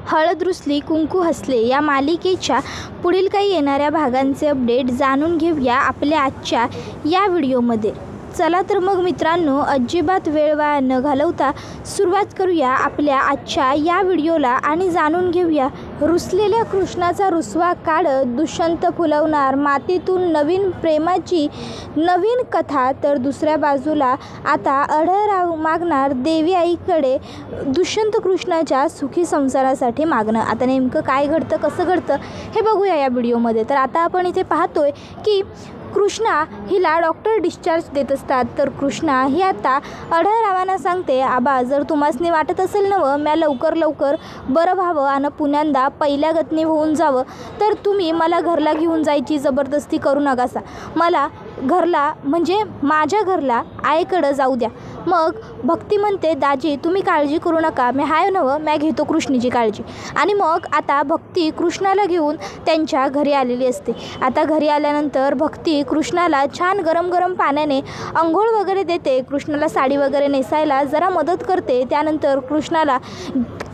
हळद रुसली कुंकू हसले या मालिकेच्या पुढील काही येणाऱ्या भागांचे अपडेट जाणून घेऊया आपल्या आजच्या या व्हिडिओमध्ये. चला तर मग मित्रांनो, अजिबात वेळ वाया न घालवता सुरुवात करूया आपल्या आजच्या या व्हिडिओला आणि जाणून घेऊया रुसलेल्या कृष्णाचा रुसवा काढत दुष्यंत फुलवणार मातीतून नवीन प्रेमाची नवीन कथा. तर दुसऱ्या बाजूला आता अढळ मागणार देवी आईकडे दुष्यंत कृष्णाच्या सुखी संसारासाठी मागणं. आता नेमकं काय घडतं, कसं घडतं हे बघूया या व्हिडिओमध्ये. तर आता आपण इथे पाहतोय की कृष्णा हिला डॉक्टर डिस्चार्ज देत असतात. तर कृष्णा ही आता अढळरावांना सांगते, आबा जर तुम्हासनी वाटत असेल नवं म्या लवकर बरं व्हावं आणि पुण्यांदा पहिल्या गतनी होऊन जावं, तर तुम्ही मला घरला घेऊन जायची जबरदस्ती करू नकासा. मला घरला म्हणजे माझ्या घरला आईकडं जाऊ द्या. मग भक्ती म्हणते, दाजी तुम्ही काळजी करू नका, मी हाय नवं, म्या घेतो कृष्णीची काळजी. आणि मग आता भक्ती कृष्णाला घेऊन त्यांच्या घरी आलेली असते. आता घरी आल्यानंतर भक्ती कृष्णाला छान गरम पाण्याने अंघोळ वगैरे देते. कृष्णाला साडी वगैरे नेसायला जरा मदत करते. त्यानंतर कृष्णाला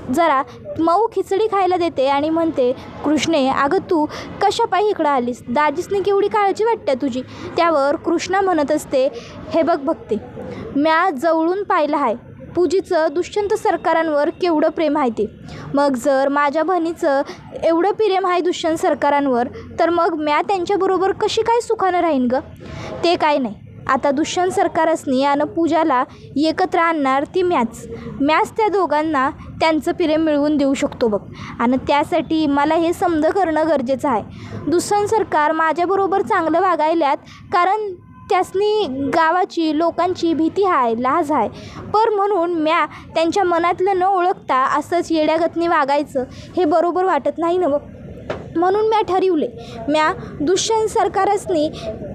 जरा मऊ खिचडी खायला देते आणि म्हणते, कृष्णे अगं तू कशापायी इकडं आलीस, दाजीसने केवढी काळजी वाटते तुझी. त्यावर कृष्णा म्हणत असते, हे बघ भक्ती, म्या जवळून पाहिलं आहे पूजीचं दुष्यंत सरकारांवर केवढं प्रेम आहे ते. मग जर माझ्या बहिणीचं एवढं प्रेम आहे दुष्यंत सरकारांवर, तर मग म्या त्यांच्याबरोबर कशी काय सुखानं राहीन ग. ते काय नाही, आता दुष्यंत सरकारसनी आणि पूजाला एकत्र आणणार ती मॅच त्या दोघांना त्यांचं प्रेम मिळवून देऊ शकतो बघ. आणि त्यासाठी मला हे समज करणं गरजेचं आहे. दुष्यंत सरकार माझ्याबरोबर चांगलं वागायल्यात कारण त्यासनी गावाची लोकांची भीती आहे, लाज आहे. पर म्हणून म्या त्यांच्या मनातलं न ओळखता असंच येड्यागतनी वागायचं हे बरोबर वाटत नाही ना. म्हणून म्या ठरवले, म्या दुष्यंत सरकारसनी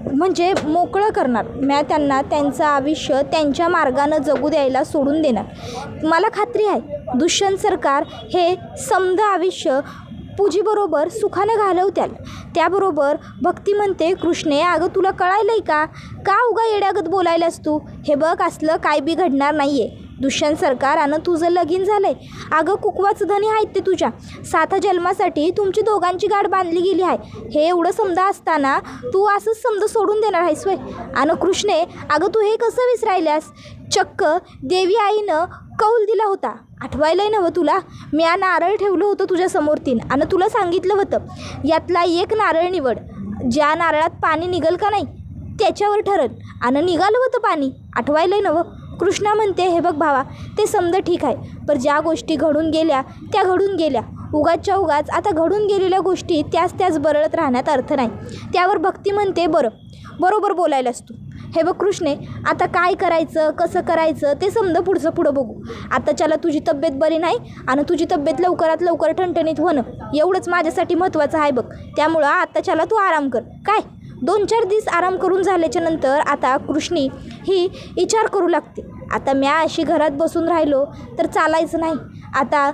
म्हणजे मोकळं करणार. म्या त्यांना त्यांचं आयुष्य त्यांच्या मार्गानं जगू द्यायला सोडून देणार. मला खात्री आहे दुष्यंत सरकार हे समद आयुष्य पूजीबरोबर सुखानं घालवत्याल. त्याबरोबर भक्ती म्हणते, कृष्णे अगं तुला कळायलंय का उगा येड्यागत बोलायलास तू. हे बघ असलं काय बी घडणार नाही आहे. दुष्यंत सरकार आणि तुझं लगीन झालं आहे. अगं कुकवाचं धनी आहेत ते तुझ्या. 7 जन्मासाठी तुमची दोघांची गाठ बांधली गेली आहे. हे एवढं समजा असताना तू असंच समजा सोडून देणार आहेस वय. आणि कृष्णे अगं तू हे कसं विसरायल्यास, चक्क देवी आईनं कौल दिला होता, आठवायलंय नवं तुला. मी नारळ ठेवलं होतं तुझ्यासमोर 3 आणि तुला सांगितलं होतं यातला एक नारळ निवड, ज्या नारळात पाणी निघल का नाही त्याच्यावर ठरल. आणि निघालं होतं पाणी, आठवायलंय नवं. कृष्णा म्हणते, हे बघ भावा ते समजा ठीक आहे, पण ज्या गोष्टी घडून गेल्या त्या घडून गेल्या. उगाचच्या उगाच आता घडून गेलेल्या गोष्टी त्याच बरळत राहण्यात अर्थ नाही. त्यावर भक्ती म्हणते, बरोबर बोलायलास तू. हे बघ कृष्णे आता काय करायचं कसं करायचं ते समजा पुढं बघू. आता चला तुझी तब्येत बरी नाही आणि तुझी तब्येत लवकरात लवकर ठणठणीत होणं एवढंच माझ्यासाठी महत्त्वाचं आहे बघ. त्यामुळं आता चला तू आराम कर. काय 2-4 दिवस आराम करून झाल्याच्या नंतर आता कृष्णी ही विचार करू लागते, आता म्या अशी घरात बसून राहिलो तर चालायचं नाही. आता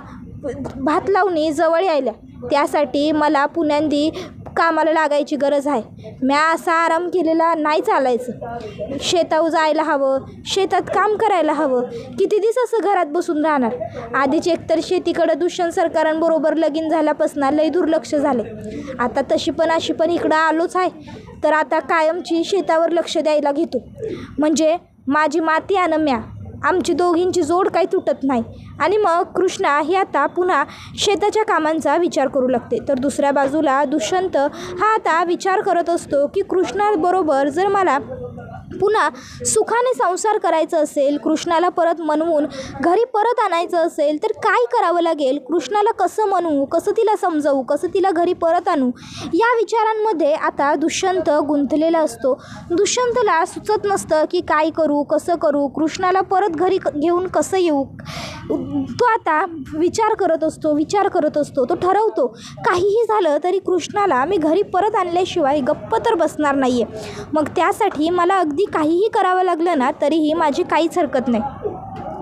भात लावणी जवळ यायला, त्यासाठी मला पुण्यांदी कामाला लागायची गरज आहे. म्या असा आराम केलेला नाही चालायचं. शेतावर जायला हवं, शेतात काम करायला हवं. किती दिवस असं घरात बसून राहणार. आधीच एकतर शेतीकडं दुष्यंत सरकारांबरोबर लगीन झाल्यापासून लई दुर्लक्ष झाले. आता तशी पण अशी पण इकडं आलोच आहे, तर आता कायमची शेतावर लक्ष द्यायला घेतो. म्हणजे माझी माती आणि म्या आमची दोघींची जोड काही तुटत नाही. आणि मग कृष्णा ही आता पुन्हा शेताच्या कामांचा विचार करू लागते. तर दुसऱ्या बाजूला दुष्यंत हा आता विचार करत असतो की कृष्णाबरोबर जर मला पुन्हा सुखाने संसार करायचं असेल, कृष्णाला परत मनवून घरी परत आणायचं असेल तर काय करावं लागेल, कृष्णाला कसं मनवू, कसं तिला समजवू, कसं तिला घरी परत आणू, या विचारांमध्ये आता दुष्यंत गुंतलेला असतो. दुष्यंतला सुचत नसतं की काय करू, कसं करू, कृष्णाला परत घरी घेऊन कसं येऊ. तो आता विचार करत असतो. तो ठरवतो काहीही झालं तरी कृष्णाला मी घरी परत आणल्याशिवाय गप्प तर बसणार नाही आहे. मग त्यासाठी मला अगदी काहीही करावं लागलं ना तरीही माझी काहीच हरकत नाही.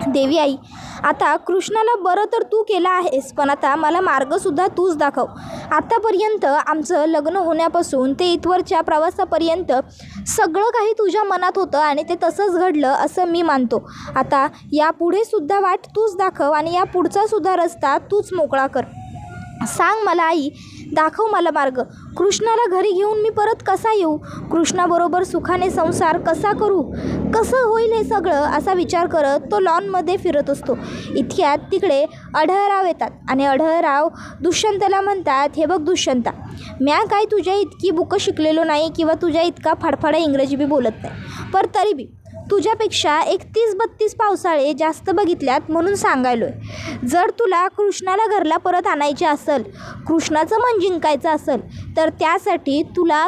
देवी आई आता कृष्णाला बरं तर तू केलं आहेस, पण आता मला मार्गसुद्धा तूच दाखव. आतापर्यंत आमचं लग्न होण्यापासून ते इथवरच्या प्रवासापर्यंत सगळं काही तुझ्या मनात होतं आणि ते तसंच घडलं असं मी मानतो. आता यापुढे सुद्धा वाट तूच दाखव आणि या पुढचा सुद्धा रस्ता तूच मोकळा कर. सांग मला आई, दाखव मला मार्ग. कृष्णाला घरी घेऊन मी परत कसा येऊ? कृष्णाबरोबर सुखाने संसार कसा करू? कसं होईल हे सगळं असा विचार करत तो लॉनमध्ये फिरत असतो. इतक्यात तिकडे अढळराव येतात आणि अढळराव दुष्यंतला म्हणतात, हे बघ दुष्यंता, म्या काय तुझ्या इतकी बुकं शिकलेलो नाही किंवा तुझ्या इतका फाडफाडा इंग्रजी बी बोलत नाही, पर तरी बी तुझ्यापेक्षा 31-32 पावसाळे जास्त बघितल्यात म्हणून सांगायलोय. जर तुला कृष्णाला घरला परत आणायचे असेल, कृष्णाचं मन जिंकायचं असेल, तर त्यासाठी तुला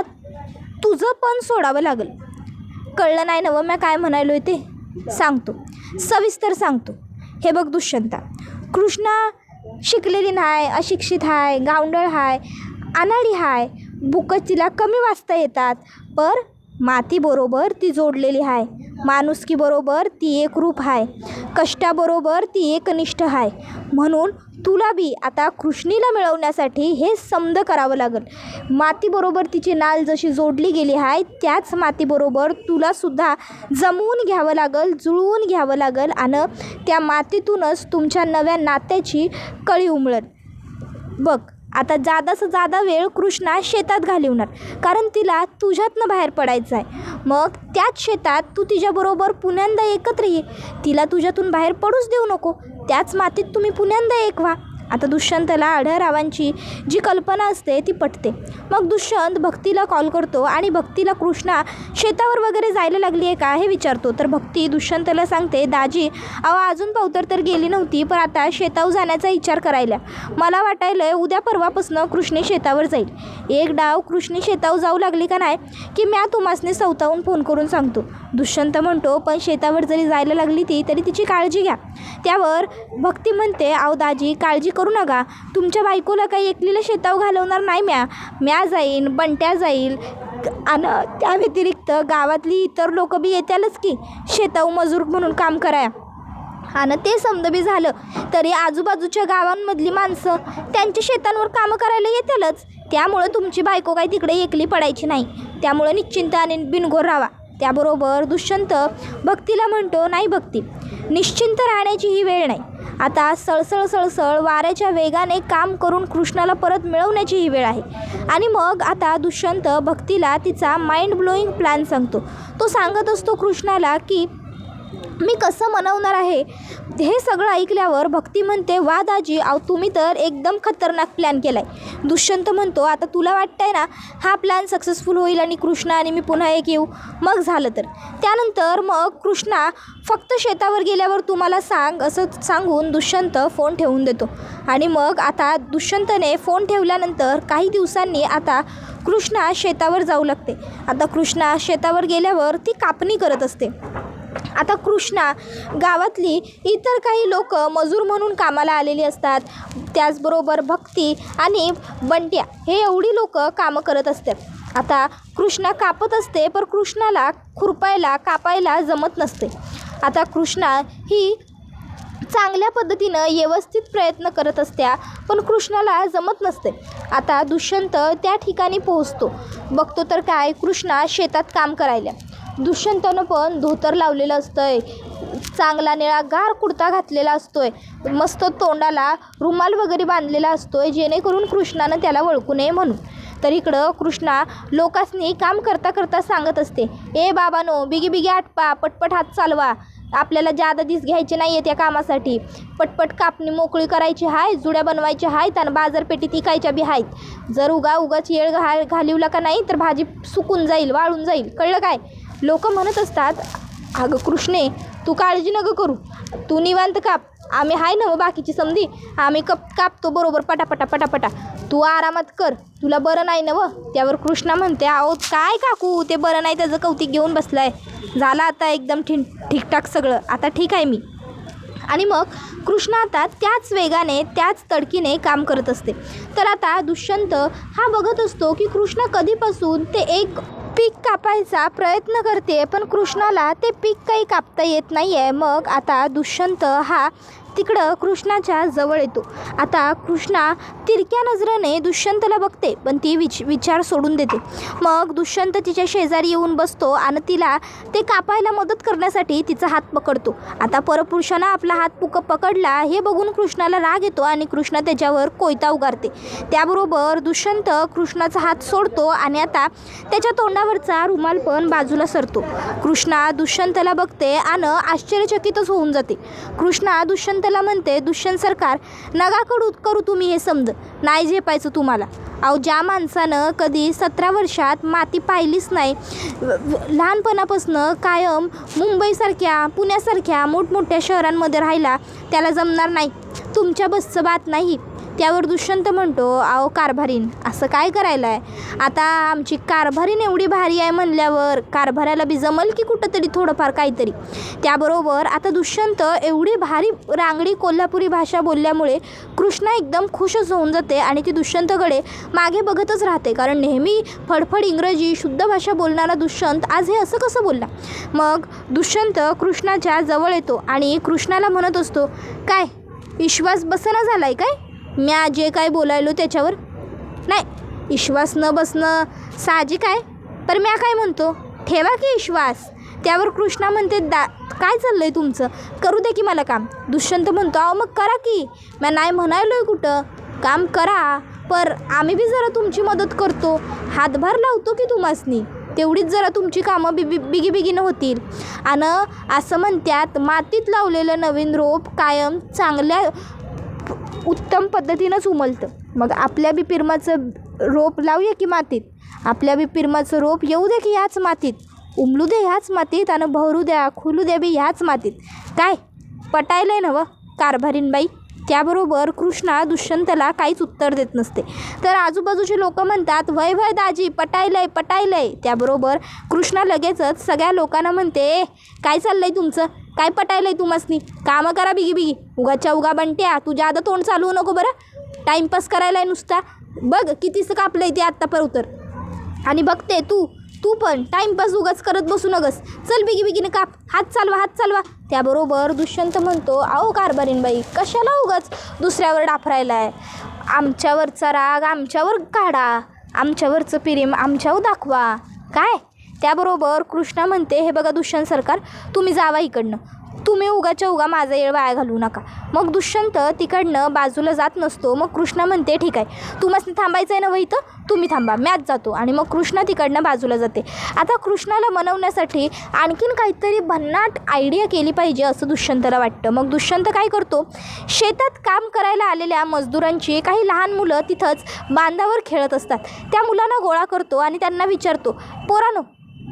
तुझं पण सोडावं लागेल. कळलं नाही नवं मी काय म्हणायलोय ते? सांगतो, सविस्तर सांगतो. हे बघ दुष्यंता, कृष्णा शिकलेली नाही, अशिक्षित आहे, गावंढळ आहे, अनाडी आहे, बुकं तिला कमी वाचता येतात, पर मातीबरोबर ती जोडलेली आहे, माणुसकीबरोबर ती एक रूप आहे, कष्टाबरोबर ती एकनिष्ठ आहे. म्हणून तुला बी आता कृष्णीला मिळवण्यासाठी हे समद करावं लागेल. मातीबरोबर तिची नाल जशी जोडली गेली आहे, त्याच मातीबरोबर तुलासुद्धा जमवून घ्यावं लागेल, जुळवून घ्यावं लागेल आणि त्या मातीतूनच तुमच्या नव्या नात्याची कळी उमळेल. बघ, आता जादास जादा वेळ कृष्णा शेतात घालवणार, कारण तिला तुझ्यातनं बाहेर पडायचं आहे. मग त्याच शेतात तू तिच्याबरोबर पुन्यांदा एकत्र ये. तिला तुझ्यातून बाहेर पडूच देऊ नको. त्याच मातीत तुम्ही पुन्यांदा एक व्हा. आता दुष्यंतला अढळरावांची जी कल्पना असते ती पटते. मग दुष्यंत भक्तीला कॉल करतो आणि भक्तीला कृष्णा शेतावर वगैरे जायला लागली आहे का हे विचारतो. तर भक्ती दुष्यंतला सांगते, दाजी अजून पावतर तर गेली नव्हती, पण आता शेतावर जाण्याचा विचार करायला. मला वाटायलं उद्या परवापासून कृष्णी शेतावर जाईल. एक डाव कृष्णी शेतावर जाऊ लागली का नाही की म्या तुम्हासने स्वतःहून फोन करून सांगतो. दुष्यंत म्हणतो, पण शेतावर जरी जायला लागली ती तरी तिची काळजी घ्या. त्यावर भक्ती म्हणते, दाजी काळजी करू नका, तुमच्या बायकोला काही एकलीला शेतावर घालवणार नाही. म्या जाईन, बंट्या जाईल आणि त्या व्यतिरिक्त गावातली इतर लोक बी येतालच की शेतावर मजूर म्हणून काम कराया. आणि ते समजा बी झालं तरी आजूबाजूच्या गावांमधली माणसं त्यांच्या शेतांवर कामं करायला येतालच. त्यामुळं तुमची बायको काही तिकडे एकली पडायची नाही. त्यामुळं निश्चिंत आणि बिनघोर राहावा. त्याबरोबर दुष्यंत भक्तीला म्हणतो, नाही भक्ती, निश्चिंत राहण्याची ही वेळ नाही. आता सळसळ सळसळ वाऱ्याच्या वेगाने काम करून कृष्णाला परत मिळवण्याची ही वेळ आहे. आणि मग आता दुष्यंत भक्तीला तिचा माइंड ब्लोईंग प्लॅन सांगतो. तो सांगत असतो कृष्णाला की मी कसं मनवणार आहे. हे सगळं ऐकल्यावर भक्ती म्हणते, वा दाजी, तुम्ही तर एकदम खतरनाक प्लॅन केला आहे. दुष्यंत म्हणतो, आता तुला वाटतंय ना हा प्लॅन सक्सेसफुल होईल आणि कृष्णा आणि मी पुन्हा एक येऊ? मग झालं तर त्यानंतर मग कृष्णा फक्त शेतावर गेल्यावर तुम्हाला सांग असं सांगून दुष्यंत फोन ठेवून देतो. आणि मग आता दुष्यंतने फोन ठेवल्यानंतर काही दिवसांनी आता कृष्णा शेतावर जाऊ लागते. आता कृष्णा शेतावर गेल्यावर ती कापणी करत असते. आता कृष्णा गावातली इतर काही लोक मजूर म्हणून कामाला आलेली असतात. त्याचबरोबर भक्ती आणि बंट्या हे एवढी लोक कामं करत असतात. आता कृष्णा कापत असते, पण कृष्णाला खुरपायला कापायला जमत नसते. आता कृष्णा ही चांगल्या पद्धतीनं व्यवस्थित प्रयत्न करत असत्या, पण कृष्णाला जमत नसते. आता दुष्यंत त्या ठिकाणी पोहोचतो. बघतो तर काय, कृष्णा शेतात काम करायला. दुष्यंतनं पण धोतर लावलेलं असतंय, चांगला निळा गार कुर्ता घातलेला असतोय, मस्त तोंडाला रुमाल वगैरे बांधलेला असतोय, जेणेकरून कृष्णानं त्याला ओळखू नये म्हणून. तर इकडं कृष्णा लोकांनी काम करता करता सांगत असते, ए बाबानो, बिगी बिगी आटपा, पटपट हात चालवा, आपल्याला जादा दिस घ्यायचे नाही आहे त्या कामासाठी. पटपट कापणी मोकळी करायची आहे, जुड्या बनवायच्या आहेत आणि बाजारपेठीत इकायच्या बी आहेत. जर उगाच येळ घालिवला का नाही तर भाजी सुकून जाईल, वाळून जाईल. कळलं काय? लोक म्हणत असतात, अगं कृष्णे, तू काळजी नको करू, तू निवांत काप, आम्ही आहे ना बाकीची समधी, आम्ही कापतो बरोबर पटापटा पटापटा, तू आरामात कर, तुला बरं नाही ना. त्यावर कृष्णा म्हणते, काय काकू, ते बरं नाही त्याचं कौतिक घेऊन बसलाय, झालं आता एकदम ठीकठाक सगळं, आता ठीक आहे मी. आणि मग कृष्णा आता त्याच वेगाने त्याच तडकीने काम करत असते. तर आता दुष्यंत हा बघत असतो की कृष्णा कधीपासून ते एक पीक कापायचा प्रयत्न करते, पण कृष्णाला ते पीक काही कापता येत नाही आहे. मग आता दुष्यंत हा तिकडं कृष्णाच्या जवळ येतो. आता कृष्णा तिरक्या नजरेने दुष्यंतला बघते, पण ती विचार सोडून देते. मग दुष्यंत तिच्या शेजारी येऊन बसतो आणि तिला ते कापायला मदत करण्यासाठी तिचा हात पकडतो. आता परपुरुषानं आपला हात पकडला हे बघून कृष्णाला राग येतो आणि कृष्णा त्याच्यावर कोयता उगारते. त्याबरोबर दुष्यंत कृष्णाचा हात सोडतो आणि आता त्याच्या तोंडावरचा रुमाल पण बाजूला सरतो. कृष्णा दुष्यंतला बघते आणि आश्चर्यचकितच होऊन जाते. कृष्णा दुष्यंतला म्हणते, दुष्यंत सरकार, नका करू तुम्ही हे समज, नाही झेपायचं तुम्हाला. अहो, ज्या माणसानं कधी 17 वर्षात माती पाहिलीच नाही, लहानपणापासून कायम मुंबईसारख्या पुण्यासारख्या मोठमोठ्या शहरांमध्ये राहायला, त्याला जमणार नाही, तुमच्या बसचं बात नाही. त्यावर दुष्यंत म्हणतो, अहो कारभारीन, असं काय करायला आहे? आता आमची कारभारीन एवढी भारी आहे म्हणल्यावर कारभाराला बी जमल की कुठंतरी थोडंफार काहीतरी. त्याबरोबर आता दुष्यंत एवढी भारी रांगडी कोल्हापुरी भाषा बोलल्यामुळे कृष्णा एकदम खुशच होऊन जाते आणि ती दुष्यंतकडे मागे बघतच राहते, कारण नेहमी फडफड इंग्रजी शुद्ध भाषा बोलणारा दुष्यंत आज हे असं कसं बोलला. मग दुष्यंत कृष्णाच्या जवळ येतो आणि कृष्णाला म्हणत असतो, काय विश्वास बसना झालाय काय म्या जे काय बोलायलो त्याच्यावर? नाही, विश्वास न बसणं साहजिक आहे, पण म्या काय म्हणतो, ठेवा की विश्वास. त्यावर कृष्णा म्हणते, काय चाललं आहे तुमचं, करू दे की मला काम. दुष्यंत म्हणतो, अहो मग करा की, म्या नाही म्हणायलो आहे कुठं, काम करा, पर आम्ही बी जरा तुमची मदत करतो, हातभार लावतो की तुम्हासनी, तेवढीच जरा तुमची कामं बिगीनं होतील. आणि असं म्हणतात, मातीत लावलेलं नवीन रोप कायम चांगल्या उत्तम पद्धतीनंच उमलतं. मग आपल्या बी पिरमाचं रोप लावूया की मातीत, आपल्या बी पिरमाचं रोप येऊ दे की ह्याच मातीत, उमलू दे ह्याच मातीत आणि भरू द्या खुलू द्या बी ह्याच मातीत. काय पटायलंय ना व कारभारीन बाई. त्याबरोबर कृष्णा दुष्यंतला काहीच उत्तर देत नसते. तर आजूबाजूचे लोक म्हणतात, वय वय दाजी, पटायलंय. त्याबरोबर कृष्णा लगेचच सगळ्या लोकांना म्हणते, काय चाललंय तुमचं, काय पटायलंय तुम्हासनी, कामं करा बिगी, उगाच्या उगा बंट्या, तुझ्या आता तोंड चालवू नको बरं, टाईमपास करायलाय नुसता, बघ कितीसं कापलंय ते आत्ता परउतर, आणि बघते तू पण टाईमपास उगाच करत बसू नगस, चल बिगीने काप, हात चालवा. त्याबरोबर दुष्यंत म्हणतो, अहो कारभारीन बाई, कशाला उगाच दुसऱ्यावर डाफरायला आहे, आमच्यावरचा राग आमच्यावर काढा, आमच्यावरचं प्रेम आमच्यावर दाखवा काय. त्याबरोबर कृष्णा म्हणते, हे बघा दुष्यंत सरकार, तुम्ही जावा इकडनं, तुम्ही उगाच्या उगा माझा वेळ वाया घालवू नका. मग दुष्यंत तिकडनं बाजूला जात नसतो. मग कृष्णा म्हणते, ठीक आहे, तुम्हाला थांबायचं आहे ना इथं, तुम्ही थांबा, मॅच जातो. आणि मग कृष्णा तिकडनं बाजूला जाते. आता कृष्णाला मनवण्यासाठी आणखीन काहीतरी भन्नाट आयडिया केली पाहिजे असं दुष्यंतला वाटतं. मग दुष्यंत काय करतो, शेतात काम करायला आलेल्या मजदुरांची काही लहान मुलं तिथंच बांधावर खेळत असतात, त्या मुलांना गोळा करतो आणि त्यांना विचारतो, पोरांनो,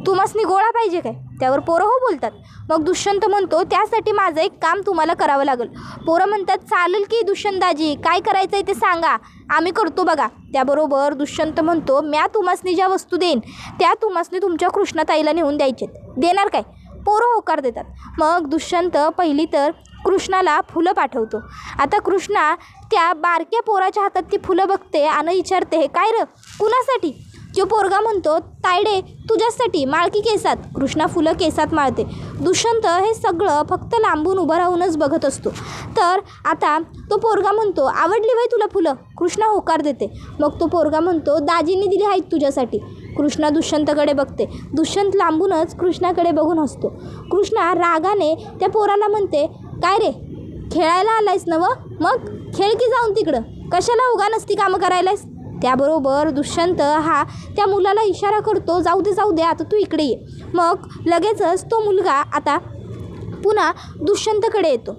तुम्हासनी गोळा पाहिजे काय? त्यावर पोरं हो बोलतात. मग दुष्यंत म्हणतो, त्यासाठी माझं एक काम तुम्हाला करावं लागेल. पोरं म्हणतात, चालेल की दुष्यंतदाजी, काय करायचं आहे ते सांगा, आम्ही करतो बघा. त्याबरोबर दुष्यंत म्हणतो, म्या तुम्हासनी ज्या वस्तू देईन त्या तुम्हासनी तुमच्या कृष्णाताईला नेऊन द्यायचेत, देणार काय? पोरं होकार देतात. मग दुष्यंत पहिली तर कृष्णाला फुलं पाठवतो. आता कृष्णा त्या बारक्या पोराच्या हातात ती फुलं बघते आणि विचारते, हे काय र, कुणासाठी? तो पोरगा म्हणतो, तायडे तुझ्यासाठी, माळकी केसात. कृष्णा फुलं केसात माळते. दुष्यंत हे सगळं फक्त लांबून उभं राहूनच बघत असतो. तर आता तो पोरगा म्हणतो, आवडली बाई तुला फुलं? कृष्णा होकार देते. मग तो पोरगा म्हणतो, दाजींनी दिली आहेत तुझ्यासाठी. कृष्णा दुष्यंतकडे बघते. दुष्यंत लांबूनच कृष्णाकडे बघून हसतो. कृष्णा रागाने त्या पोराला म्हणते, काय रे, खेळायला आलायस ना व, मग खेळ की जाऊन तिकडं, कशाला उगा नसती कामं करायलायस? त्याबरोबर दुष्यंत हा त्या मुलाला इशारा करतो, जाऊ दे आता तू इकडे ये. मग लगेचच तो मुलगा आता पुन्हा दुष्यंतकडे येतो.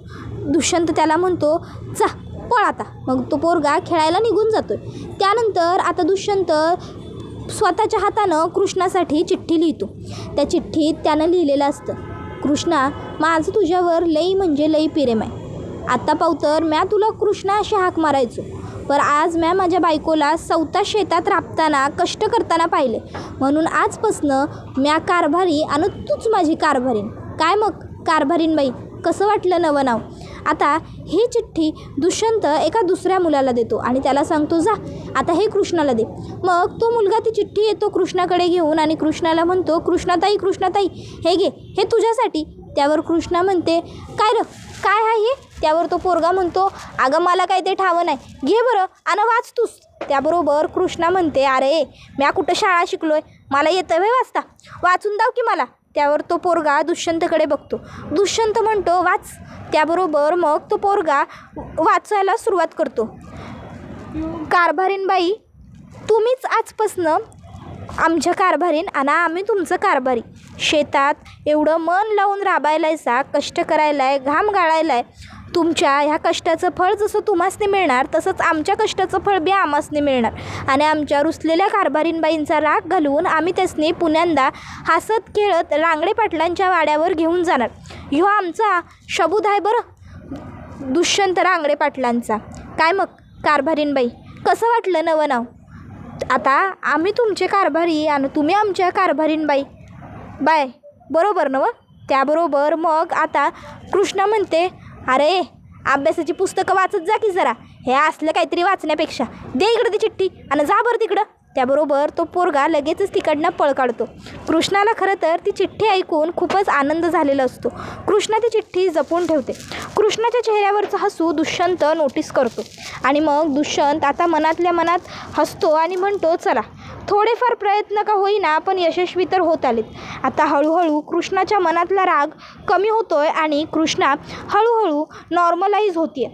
दुष्यंत त्याला म्हणतो, जा पळ आता. मग तो पोरगा खेळायला निघून जातो. त्यानंतर आता दुष्यंत स्वतःच्या हातानं कृष्णासाठी चिठ्ठी लिहितो. त्या चिठ्ठीत त्यानं लिहिलेलं असतं, कृष्णा, माझं तुझ्यावर लई म्हणजे लई प्रेम आहे. आता पावतर म्या तुला कृष्णा अशी हाक मारायचो, पर आज म्या माझ्या बायकोला सवता शेतात राबताना कष्ट करताना पाहिले, म्हणून आजपासनं म्या कारभारी आणि तूच माझी कारभारीन. काय मग कारभारीन बाई, कसं वाटलं नवं नाव? आता ही चिठ्ठी दुष्यंत एका दुसऱ्या मुलाला देतो आणि त्याला सांगतो, जा आता हे कृष्णाला दे. मग तो मुलगा ती चिठ्ठी येतो कृष्णाकडे घेऊन आणि कृष्णाला म्हणतो, कृष्णाताई हे घे, हे तुझ्यासाठी. त्यावर कृष्णा म्हणते, काय र, काय आहे हे? त्यावर तो पोरगा म्हणतो, अगं मला काय ते ठावं नाही, घे बरं आणि वाच तूच. त्याबरोबर कृष्णा म्हणते, अरे म्या कुठं शाळा शिकलोय, मला येतं व्हय वाचता, वाचून दाव की मला. त्यावर तो पोरगा दुष्यंतकडे बघतो. दुष्यंत म्हणतो, वाच. त्याबरोबर मग तो पोरगा वाचायला सुरुवात करतो. कारभारीन बाई, तुम्हीच आजपासनं आमच्या कारभारीन आणि आम्ही तुमचं कारभारी. शेतात एवढं मन लावून राबायलायसा, कष्ट करायलाय, घाम गाळायलाय. तुमच्या ह्या कष्टाचं फळ जसं तुम्हासनी मिळणार तसंच आमच्या कष्टाचं फळ बी आम्हासनी मिळणार. आणि आमच्या रुसलेल्या कारभारीनबाईंचा राग घालवून आम्ही त्यासनी पुण्यांदा हसत खेळत रांगडे पाटलांच्या वाड्यावर घेऊन जाणार. ह्यो आमचा शबूत आहे बरं दुष्यंत रांगडे पाटलांचा. काय मग कारभारीनबाई, कसं वाटलं नवं नाव? आता आम्ही तुमचे कारभारी आणि तुम्ही आमच्या कारभारीनबाई बाय, बरोबर नवं? त्याबरोबर मग आता कृष्णा म्हणते, अरे अभ्यासाची पुस्तकं वाचत जा की जरा, हे असलं काहीतरी वाचण्यापेक्षा. दे इकडं ती चिठ्ठी आणि जा बरं तिकडं. त्याबरोबर तो पोरगा लगेचच तिकडनं पळ काढतो. कृष्णाला खरं तर ती चिठ्ठी ऐकून खूपच आनंद झालेला असतो. कृष्णा ती चिठ्ठी जपून ठेवते. कृष्णाच्या चेहऱ्यावरचं हसू दुष्यंत नोटीस करतो आणि मग दुष्यंत आता मनातल्या मनात हसतो आणि म्हणतो, चला थोडेफार प्रयत्न का होईना पण यशस्वी तर होत आलेत. आता हळूहळू कृष्णाच्या मनातला राग कमी होतोय आणि कृष्णा हळूहळू नॉर्मलाइज होतीये.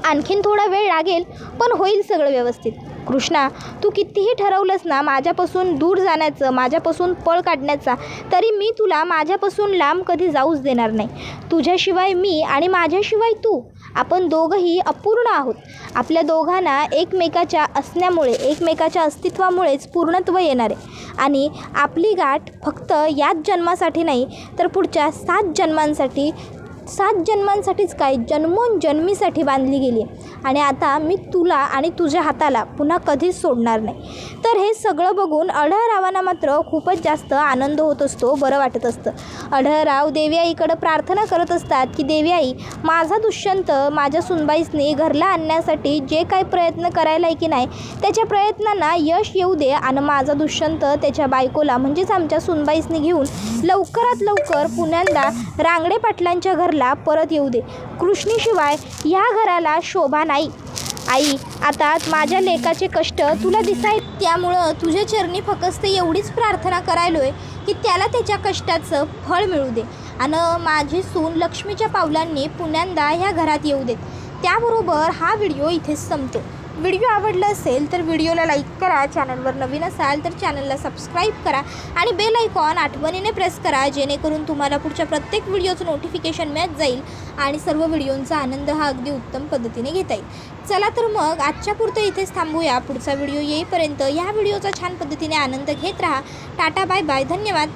आणखीन थोडा वेळ लागेल पण होईल सगळं व्यवस्थित. कृष्णा, तू कितीही ठरवलंस ना माझ्यापासून दूर जाण्याचं, माझ्यापासून पळ काढण्याचा, तरी मी तुला माझ्यापासून लांब कधी जाऊच देणार नाही. तुझ्याशिवाय मी आणि माझ्याशिवाय तू, आपण दोघंही अपूर्ण आहोत. आपल्या दोघांना एकमेकाच्या असण्यामुळे, एकमेकाच्या अस्तित्वामुळेच पूर्णत्व येणार आहे. आणि आपली गाठ फक्त याच जन्मासाठी नाही तर पुढच्या 7 जन्मांसाठीच काय, जन्मोनजन्मीसाठी बांधली गेली आहे. आणि आता मी तुला आणि तुझ्या हाताला पुन्हा कधीच सोडणार नाही. तर हे सगळं बघून अढळरावांना मात्र खूपच जास्त आनंद होत असतो, बरं वाटत असतं. अढळराव देवीआईकडं प्रार्थना करत असतात की देवीआई, माझा दुष्यंत माझ्या सुनबाईसनी घरला आणण्यासाठी जे काही प्रयत्न करायला आहे की नाही, त्याच्या प्रयत्नांना यश येऊ दे आणि माझा दुष्यंत त्याच्या बायकोला म्हणजेच आमच्या सुनबाईसनी घेऊन लवकरात लवकर पुण्यांदा रांगडे पाटलांच्या घरला परत येऊ दे. कृष्णीशिवाय ह्या घराला शोभा नाही. आई, आता माझ्या लेकाचे कष्ट तुला दिसाय, त्यामुळं तुझ्या चरणी फक्त एवढीच प्रार्थना करायलोय की त्याला त्याच्या कष्टाचं फळ मिळू दे आणि माझी सून लक्ष्मीच्या पावलांनी पुण्यांदा ह्या घरात येऊ देत. त्याबरोबर हा व्हिडिओ इथेच संपतो. व्हिडिओ आवडला असेल तर व्हिडिओला लाईक करा, चॅनलवर नवीन असाल तर चॅनलला सबस्क्राईब करा आणि बेल आयकॉन आठवणीने प्रेस करा, जेणेकरून तुम्हाला पुढच्या प्रत्येक व्हिडिओचं नोटिफिकेशन मिळत जाईल आणि सर्व व्हिडिओंचा आनंद हा अगदी उत्तम पद्धतीने घेता येईल. चला तर मग आजच्या पुरतं इथेच थांबूया. पुढचा व्हिडिओ येईपर्यंत ह्या व्हिडिओचा छान पद्धतीने आनंद घेत राहा. टाटा, बाय बाय, धन्यवाद.